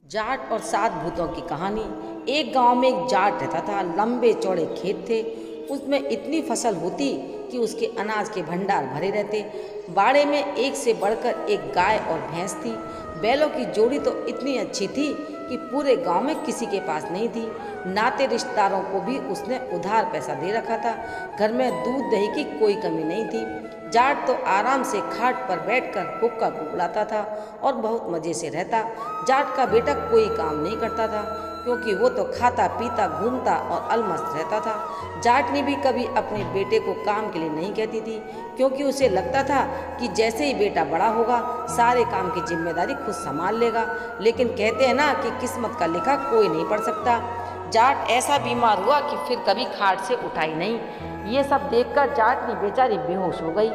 जाट और सात भूतों की कहानी। एक गांव में एक जाट रहता था। लंबे चौड़े खेत थे। उसमें इतनी फसल होती कि उसके अनाज के भंडार भरे रहते। बाड़े में एक से बढ़कर एक गाय और भैंस थी। बैलों की जोड़ी तो इतनी अच्छी थी कि पूरे गांव में किसी के पास नहीं थी। नाते रिश्तेदारों को भी उसने उधार पैसा दे रखा था। घर में दूध दही की कोई कमी नहीं थी। जाट तो आराम से खाट पर बैठकर हुक्का उड़ाता था और बहुत मज़े से रहता। जाट का बेटा कोई काम नहीं करता था क्योंकि वो तो खाता पीता घूमता और अलमस्त रहता था। जाट ने भी कभी अपने बेटे को काम के लिए नहीं कहती थी क्योंकि उसे लगता था कि जैसे ही बेटा बड़ा होगा सारे काम की जिम्मेदारी खुद संभाल लेगा। लेकिन कहते हैं ना कि किस्मत का लिखा कोई नहीं पढ़ सकता। जाट ऐसा बीमार हुआ कि फिर कभी खाट से उठाई नहीं। ये सब देखकर जाट ने बेचारी बेहोश हो गई।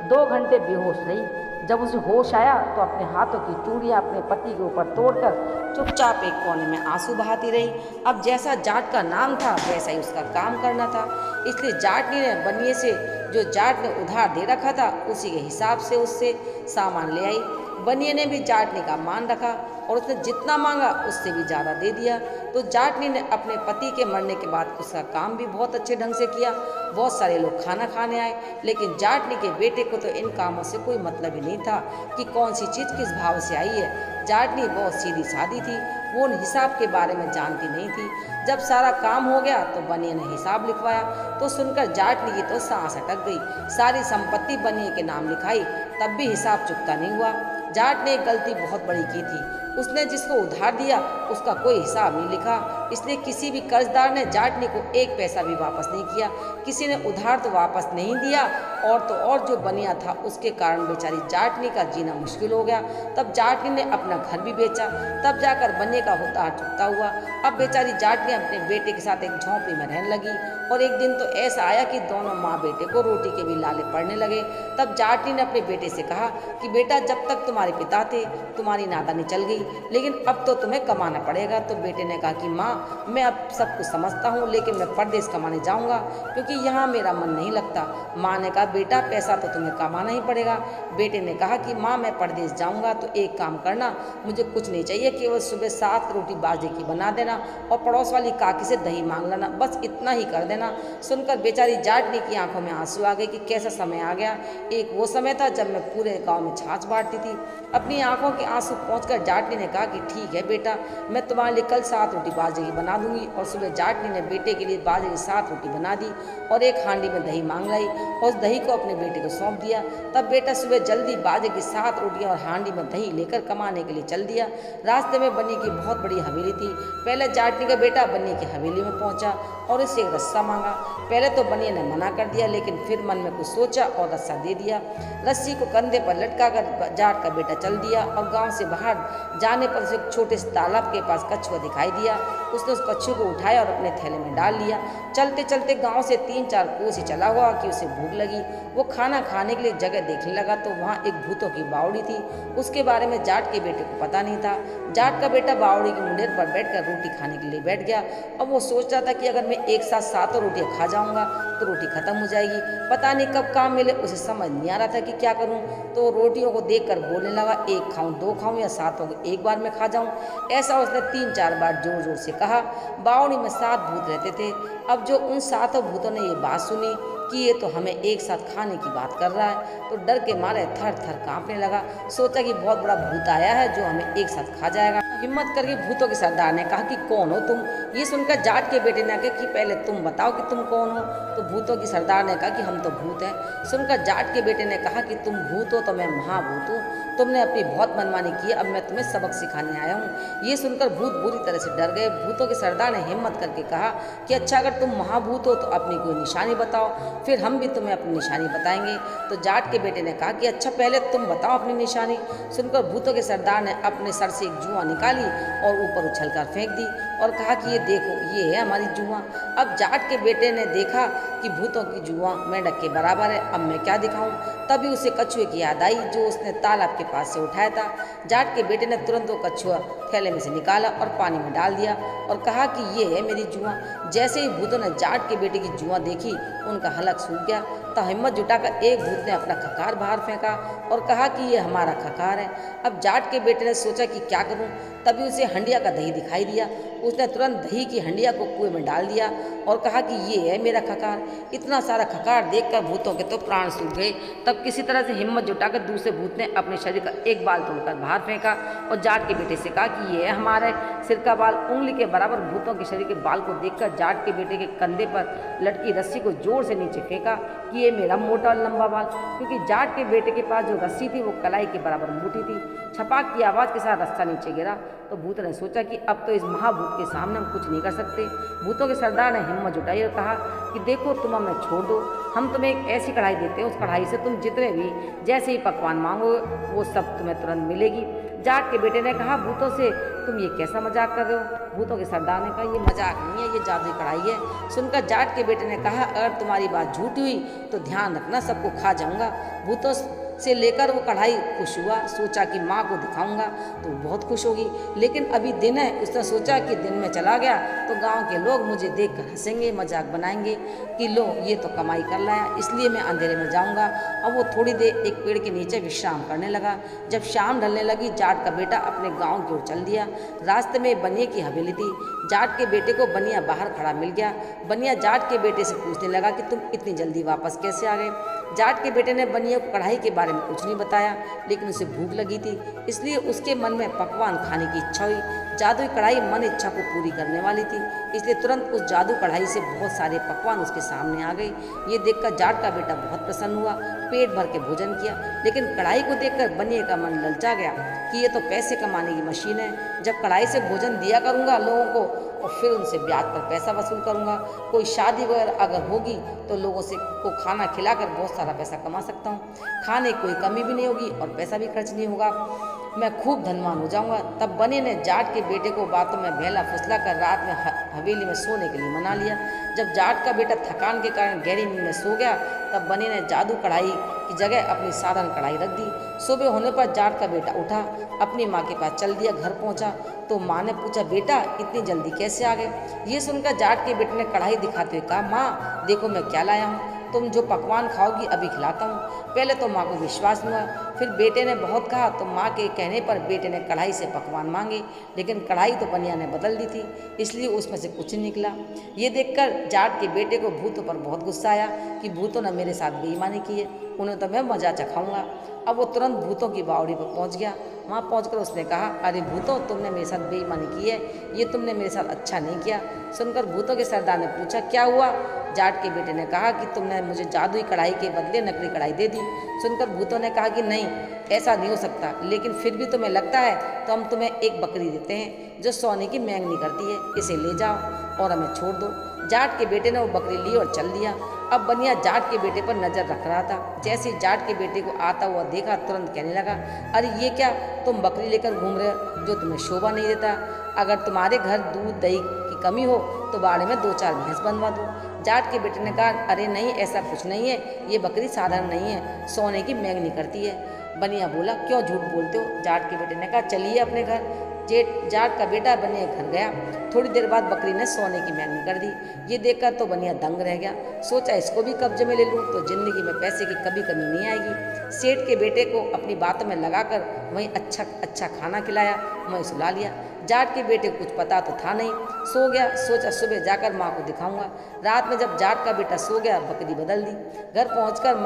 2 घंटे बेहोश रही। जब उसे होश आया तो अपने हाथों की चूड़ियाँ अपने पति के ऊपर तोड़कर चुपचाप एक कोने में आंसू बहाती रही। अब जैसा जाट का नाम था वैसा ही उसका काम करना था। इसलिए जाटनी ने बनिए से जो जाट ने उधार दे रखा था उसी के हिसाब से उससे सामान ले आई। बनिए ने भी जाटनी का मान रखा और उसने जितना मांगा उससे भी ज़्यादा दे दिया। तो जाटनी ने अपने पति के मरने के बाद उसका काम भी बहुत अच्छे ढंग से किया। बहुत सारे लोग खाना खाने आए, लेकिन जाटनी के बेटे को तो इन कामों से कोई मतलब ही नहीं था कि कौन सी चीज़ किस भाव से आई है। जाटनी बहुत सीधी सादी थी, वो उन हिसाब के बारे में जानती नहीं थी। जब सारा काम हो गया तो बनिए ने हिसाब लिखवाया तो सुनकर जाटनी की तो सांस अटक गई। सारी संपत्ति बनिए के नाम लिखाई, तब भी हिसाब चुकता नहीं हुआ। जाट ने एक गलती बहुत बड़ी की थी। उसने जिसको उधार दिया उसका कोई हिसाब नहीं लिखा। इसलिए किसी भी कर्जदार ने जाटनी को एक पैसा भी वापस नहीं किया। किसी ने उधार तो वापस नहीं दिया और तो और जो बनिया था उसके कारण बेचारी जाटनी का जीना मुश्किल हो गया। तब जाटनी ने अपना घर भी बेचा, तब जाकर बनिए का उधार चुकता हुआ। अब बेचारी जाटनी अपने बेटे के साथ एक झोंपड़ी में रहने लगी और एक दिन तो ऐसा आया कि दोनों माँ बेटे को रोटी के भी लाले पड़ने लगे। तब जाटनी ने अपने बेटे से कहा कि बेटा, जब तक तुम्हारे पिता थे तुम्हारी नादानी चल गई, लेकिन अब तो तुम्हें कमाना पड़ेगा। तो बेटे ने कहा कि माँ, मैं अब सब कुछ समझता हूँ, लेकिन मैं परदेश कमाने जाऊँगा क्योंकि यहाँ मेरा मन नहीं लगता। माँ ने कहा बेटा, पैसा तो तुम्हें कमाना ही पड़ेगा। बेटे ने कहा कि माँ, मैं परदेश जाऊँगा तो एक काम करना, मुझे कुछ नहीं चाहिए, केवल सुबह 7 रोटी बाजरे की बना देना और पड़ोस वाली काकी से दही मांग लेना, बस इतना ही कर देना। सुनकर बेचारी जाटनी की आंखों में आंसू आ गए कि कैसा समय आ गया। एक वो समय था जब मैं पूरे गाँव में छाछ बांटती थी। अपनी आंखों के आंसू पहुँचकर जाटनी ने कहा कि ठीक है बेटा, मैं तुम्हारे लिए कल 7 रोटी बाजरे की बना दूंगी। और सुबह जाटनी ने बेटे के लिए बाजरे की 7 रोटी बना दी और एक हांडी में दही मांग लाई और उस दही को अपने बेटे को सौंप दिया। तब बेटा सुबह जल्दी बाजरे की 7 रोटियां और हांडी में दही लेकर कमाने के लिए चल दिया। रास्ते में बनिए की बहुत बड़ी हवेली थी। पहले जाटनी का बेटा बनिए की हवेली में पहुंचा और उससे एक रस्सा मांगा। पहले तो बनिए ने मना कर दिया, लेकिन फिर मन में कुछ सोचा और रस्सा दे दिया। रस्सी को कंधे पर लटका कर जाट का बेटा चल दिया और गाँव से बाहर जाने पर उसे एक छोटे से तालाब के पास कछुआ दिखाई दिया। उसने उस कछुए को उठाया और अपने थैले में डाल लिया। चलते चलते गांव से 3-4 कोस ही चला हुआ कि उसे भूख लगी। वो खाना खाने के लिए जगह देखने लगा तो वहाँ एक भूतों की बावड़ी थी। उसके बारे में जाट के बेटे को पता नहीं था। जाट का बेटा बावड़ी की मुंडेर पर बैठकर रोटी खाने के लिए बैठ गया। अब वो सोच रहा था कि अगर मैं एक साथ 7 रोटियाँ खा जाऊँगा तो रोटी खत्म हो जाएगी। पता नहीं कब काम मिले, उसे समझ नहीं आ रहा था कि क्या करूँ। तो रोटियों को देखकर बोलने लगा, 1 खाऊं 2 खाऊं या 7 को एक बार में खा जाऊं। ऐसा उसने 3-4 बार जोर जोर से कहा। बावड़ी में 7 भूत रहते थे। अब जो उन 7 भूतों ने ये बात सुनी कि ये तो हमें एक साथ खाने की बात कर रहा है, तो डर के मारे थर थर कांपने लगा। सोचा कि बहुत बड़ा भूत आया है जो हमें एक साथ खा जाएगा। हिम्मत करके भूतों के सरदार ने कहा कि कौन हो तुम। ये सुनकर जाट के बेटे ने कहा कि पहले तुम बताओ कि तुम कौन हो। तो भूतों की सरदार ने कहा कि हम तो भूत हैं। सुनकर जाट के बेटे ने कहा कि तुम भूत हो तो मैं महाभूत हूँ। तुमने अपनी बहुत मनमानी की, अब मैं तुम्हें सबक सिखाने आया हूँ। ये सुनकर भूत बुरी तरह से डर गए। भूतों के सरदार ने हिम्मत करके कहा कि अच्छा, अगर तुम महाभूत हो तो अपनी कोई निशानी बताओ, फिर हम भी तुम्हें अपनी निशानी बताएंगे। तो जाट के बेटे ने कहा कि अच्छा, पहले तुम बताओ अपनी निशानी। सुनकर भूतों के सरदार ने अपने सर से एक जुआ निकाली और ऊपर उछलकर फेंक दी और कहा कि ये देखो, ये है हमारी जुआ। अब जाट के बेटे ने देखा कि भूतों की जुआ मेंढक के बराबर है, अब मैं क्या दिखाऊं। तभी उसे कछुए की याद आई जो उसने तालाब के पास से उठाया था। जाट के बेटे ने तुरंत वो कछुआ थैले में से निकाला और पानी में डाल दिया और कहा कि ये है मेरी जुआ। जैसे ही भूतों ने जाट के बेटे की जुआ देखी, उनका हलक सूख गया। तो हिम्मत जुटाकर एक भूत ने अपना खकार बाहर फेंका और कहा कि ये हमारा खकार है। अब जाट के बेटे ने सोचा कि क्या करूं। तभी उसे हंडिया का दही दिखाई दिया। उसने तुरंत दही की हंडिया को कुएं में डाल दिया और कहा कि ये है मेरा खकार। इतना सारा खकार देखकर भूतों के तो प्राण सूख गए। तब किसी तरह से हिम्मत जुटाकर दूसरे भूत ने अपने शरीर का एक बाल तोड़कर बाहर फेंका और जाट के बेटे से कहा कि ये है हमारे सिर का बाल। उंगली के बराबर भूतों के शरीर के बाल को देखकर जाट के बेटे के कंधे पर लटकी रस्सी को जोर से नीचे फेंका कि ये मेरा मोटा और लंबा बाल। क्योंकि जाट के बेटे के पास जो रस्सी थी वो कलाई के बराबर मोटी थी। छपाक की आवाज़ के साथ रास्ता नीचे गिरा तो भूत ने सोचा कि अब तो इस महाभूत के सामने हम कुछ नहीं कर सकते। भूतों के सरदार ने हिम्मत जुटाई और कहा कि देखो तुम हमें छोड़ दो, हम तुम्हें एक ऐसी कढ़ाई देते हैं, उस कढ़ाई से तुम जितने भी जैसे ही पकवान मांगोगे वो सब तुम्हें तुरंत मिलेगी। जाट के बेटे ने कहा भूतों से तुम ये कैसा मजाक कर रहे हो। भूतों के सरदार ने कहा ये मजाक नहीं है, ये जादुई कढ़ाई है। सुनकर जाट के बेटे ने कहा अगर तुम्हारी बात झूठी हुई तो ध्यान रखना सबको खा जाऊंगा। भूतों से लेकर वो कढ़ाई खुश हुआ, सोचा कि माँ को दिखाऊंगा तो बहुत खुश होगी। लेकिन अभी दिन है, उसने सोचा कि दिन में चला गया तो गांव के लोग मुझे देखकर हंसेंगे, मजाक बनाएंगे कि लो ये तो कमाई कर लाया, इसलिए मैं अंधेरे में जाऊंगा। अब वो थोड़ी देर एक पेड़ के नीचे विश्राम करने लगा। जब शाम ढलने लगी जाट का बेटा अपने गाँव की ओर चल दिया। रास्ते में बनिए की हवेली थी। जाट के बेटे को बनिया बाहर खड़ा मिल गया। बनिया जाट के बेटे से पूछने लगा कि तुम इतनी जल्दी वापस कैसे आ गए। जाट के बेटे ने बनिया को कढ़ाई के बारे में कुछ नहीं बताया, लेकिन उसे भूख लगी थी इसलिए उसके मन में पकवान खाने की इच्छा हुई। जादुई कढ़ाई मन इच्छा को पूरी करने वाली थी, इसलिए तुरंत उस जादू कढ़ाई से बहुत सारे पकवान उसके सामने आ गए। ये देखकर जाट का बेटा बहुत प्रसन्न हुआ, पेट भर के भोजन किया। लेकिन कढ़ाई को देखकर बनिए का मन ललचा गया कि ये तो पैसे कमाने की मशीन है। जब कढ़ाई से भोजन दिया करूँगा लोगों को और फिर उनसे ब्याज पर पैसा वसूल करूँगा, कोई शादी वगैरह अगर होगी तो लोगों से को खाना खिलाकर बहुत सारा पैसा कमा सकता हूँ। खाने की कोई कमी भी नहीं होगी और पैसा भी खर्च नहीं होगा, मैं खूब धनवान हो जाऊंगा। तब बने ने जाट के बेटे को बातों में बहला फुसला कर रात में हवेली में सोने के लिए मना लिया। जब जाट का बेटा थकान के कारण गहरी नींद में सो गया तब बने ने जादू कढ़ाई की जगह अपनी साधारण कढ़ाई रख दी। सुबह होने पर जाट का बेटा उठा, अपनी माँ के पास चल दिया। घर पहुँचा तो माँ ने पूछा बेटा इतनी जल्दी कैसे आ गए। ये सुनकर जाट के बेटे ने कढ़ाई दिखाते हुए कहा माँ देखो मैं क्या लाया हूँ, तुम जो पकवान खाओगी अभी खिलाता हूँ। पहले तो माँ को विश्वास हुआ, फिर बेटे ने बहुत कहा तो माँ के कहने पर बेटे ने कढ़ाई से पकवान मांगे, लेकिन कढ़ाई तो बनिया ने बदल दी थी इसलिए उसमें से कुछ नहीं निकला। ये देखकर जाट के बेटे को भूतों पर बहुत गुस्सा आया कि भूतों ने मेरे साथ बेईमानी की है, उन्हें तो मैं मजा चखाऊंगा। अब वो तुरंत भूतों की बावड़ी पर पहुंच गया। वहाँ पहुंचकर उसने कहा अरे भूतों तुमने मेरे साथ बेईमानी की है, ये तुमने मेरे साथ अच्छा नहीं किया। सुनकर भूतों के सरदार ने पूछा क्या हुआ। जाट के बेटे ने कहा कि तुमने मुझे जादुई कढ़ाई के बदले नकली कढ़ाई दे दी। सुनकर भूतों ने कहा कि नहीं ऐसा नहीं हो सकता, लेकिन फिर भी तुम्हें लगता है तो हम तुम्हें एक बकरी देते हैं जो सोने की मैंगनी करती है, इसे ले जाओ और हमें छोड़ दो। जाट के बेटे ने वो बकरी ली और चल दिया। अब बनिया जाट के बेटे पर नजर रख रहा था। जैसे ही जाट के बेटे को आता हुआ देखा तुरंत कहने लगा अरे ये क्या तुम बकरी लेकर घूम रहे हो जो तुम्हें शोभा नहीं देता। अगर तुम्हारे घर दूध दही की कमी हो तो बाड़े में 2-4 भैंस बनवा दो। जाट के बेटे ने कहा अरे नहीं ऐसा कुछ नहीं है, ये बकरी साधारण नहीं है, सोने की मैंगनी करती है। बनिया बोला क्यों झूठ बोलते हो। जाट के बेटे ने कहा चलिए अपने घर। जाट का बेटा बनिया घर गया। थोड़ी देर बाद बकरी ने सोने की मैंगनी कर दी। ये देखकर तो बनिया दंग रह गया, सोचा इसको भी कब्जे में ले लूँ तो जिंदगी में पैसे की कभी कमी नहीं आएगी। सेठ के बेटे को अपनी बातों में लगाकर वहीं अच्छा खाना खिलाया, वहीं सुला लिया। जाट के बेटे को कुछ पता तो था नहीं, सो गया। सोचा सुबह जाकर माँ को दिखाऊंगा। रात में जब जाट का बेटा सो गया बकरी बदल दी। घर पहुंचकर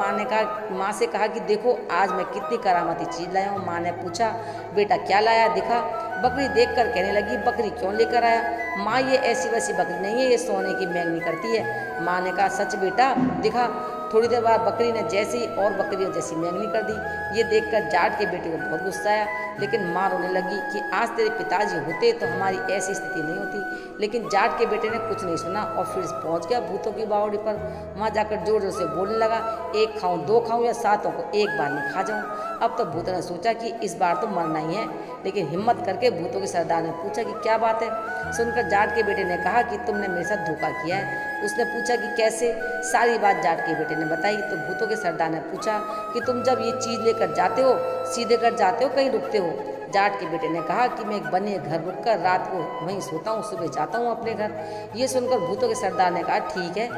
माँ से कहा कि देखो आज मैं कितनी करामाती चीज़ लाया हूँ। माँ ने पूछा बेटा क्या लाया दिखा। बकरी देखकर कहने लगी बकरी क्यों लेकर आया। माँ ये ऐसी वैसी बकरी नहीं है, ये सोने की मैंगनी करती है। माँ ने कहा सच बेटा दिखा। थोड़ी देर बाद बकरी ने जैसी और बकरियों जैसी मैंगनी कर दी। ये देखकर जाट के बेटे को बहुत गुस्सा आया, लेकिन माँ रोने लगी कि आज तेरे पिताजी होते तो हमारी ऐसी स्थिति नहीं होती। लेकिन जाट के बेटे ने कुछ नहीं सुना और फिर पहुंच गया भूतों की बावड़ी पर। वहाँ जाकर जोर जोर से बोलने लगा एक खाऊं 2 खाऊं या 7 को एक बार में खा जाऊं। अब तो भूतों ने सोचा कि इस बार तो मरना ही है, लेकिन हिम्मत करके भूतों के सरदार ने पूछा कि क्या बात है। सुनकर जाट के बेटे ने कहा कि तुमने मेरे साथ धोखा किया है। उसने पूछा कि कैसे। सारी बात जाट के बेटे ने बताई। तो भूतों के सरदार ने पूछा कि तुम जब ये चीज़ लेकर जाते हो सीधे कर जाते हो कहीं रुकते हो। जाट के बेटे ने कहा कि मैं एक बने घर रुककर रात को वहीं सोता हूँ, सुबह जाता हूँ अपने घर। ये सुनकर भूतों के सरदार ने कहा ठीक है,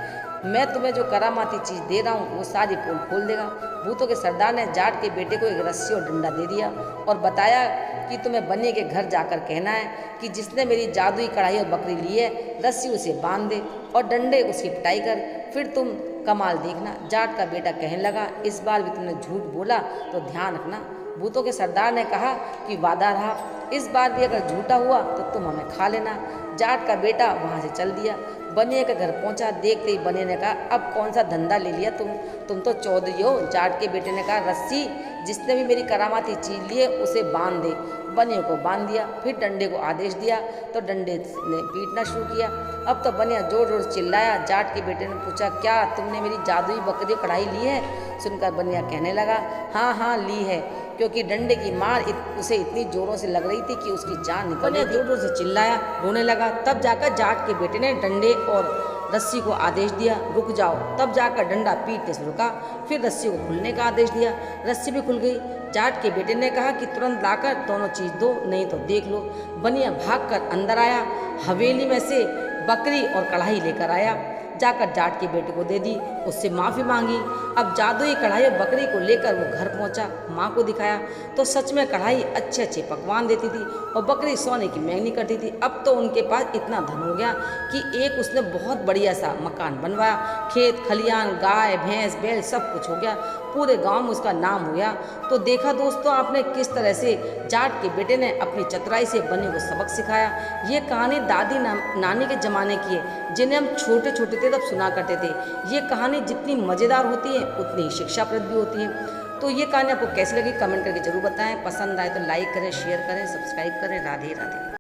मैं तुम्हें जो करामाती चीज़ दे रहा हूँ वो सारी पोल खोल देगा। भूतों के सरदार ने जाट के बेटे को एक रस्सी और डंडा दे दिया और बताया कि तुम्हें बनिए के घर जाकर कहना है कि जिसने मेरी जादुई कढ़ाई और बकरी ली है, रस्सी उसे बांध दे और डंडे उसकी पिटाई कर, फिर तुम कमाल देखना। जाट का बेटा कहने लगा, इस बार भी तुमने झूठ बोला तो ध्यान रखना। भूतों के सरदार ने कहा कि वादा रहा, इस बार भी अगर झूठा हुआ तो तुम हमें खा लेना। जाट का बेटा वहाँ से चल दिया। बनिए के घर पहुंचा। देखते ही बनिए ने कहा, अब कौन सा धंधा ले लिया तुम तो चौधरी हो। जाट के बेटे ने कहा, रस्सी जिसने भी मेरी करामाती चीज ली है उसे बांध दे। बनिए को बांध दिया। फिर डंडे को आदेश दिया तो डंडे ने पीटना शुरू किया। अब तो बनिया जोर जोर से चिल्लाया। जाट के बेटे ने पूछा, क्या तुमने मेरी जादुई बकरी कढ़ाई ली है? सुनकर बनिया कहने लगा, हाँ हाँ ली है, क्योंकि डंडे की मार उसे इतनी जोरों से लग रही थी कि उसकी जान निकल गई। जोर जोर से चिल्लाया, रोने लगा। तब जाकर जाट के बेटे ने डंडे और रस्सी को आदेश दिया, रुक जाओ। तब जाकर डंडा पीटने से रुका। फिर रस्सी को खुलने का आदेश दिया। रस्सी भी खुल गई। जाट के बेटे ने कहा कि तुरंत लाकर दोनों चीज दो, नहीं तो देख लो। बनिया भागकर अंदर आया। हवेली में से बकरी और कढ़ाई लेकर आया। जाकर जाट के बेटे को दे दी, उससे माफ़ी मांगी। अब जादुई कढ़ाई और बकरी को लेकर वो घर पहुंचा। माँ को दिखाया तो सच में कढ़ाई अच्छे अच्छे पकवान देती थी और बकरी सोने की महंगी करती थी। अब तो उनके पास इतना धन हो गया कि एक उसने बहुत बढ़िया सा मकान बनवाया। खेत खलियान, गाय भैंस बैल सब कुछ हो गया। पूरे गांव में उसका नाम हो गया। तो देखा दोस्तों आपने किस तरह से जाट के बेटे ने अपनी चतुराई से बने को सबक सिखाया। ये कहानी दादी नानी के ज़माने की है, जिन्हें हम छोटे छोटे थे तब सुना करते थे। ये कहानी जितनी मज़ेदार होती है उतनी ही शिक्षाप्रद भी होती है। तो ये कहानी आपको कैसी लगी कमेंट करके जरूर बताएं। पसंद आए तो लाइक करें, शेयर करें, सब्सक्राइब करें। राधे राधे।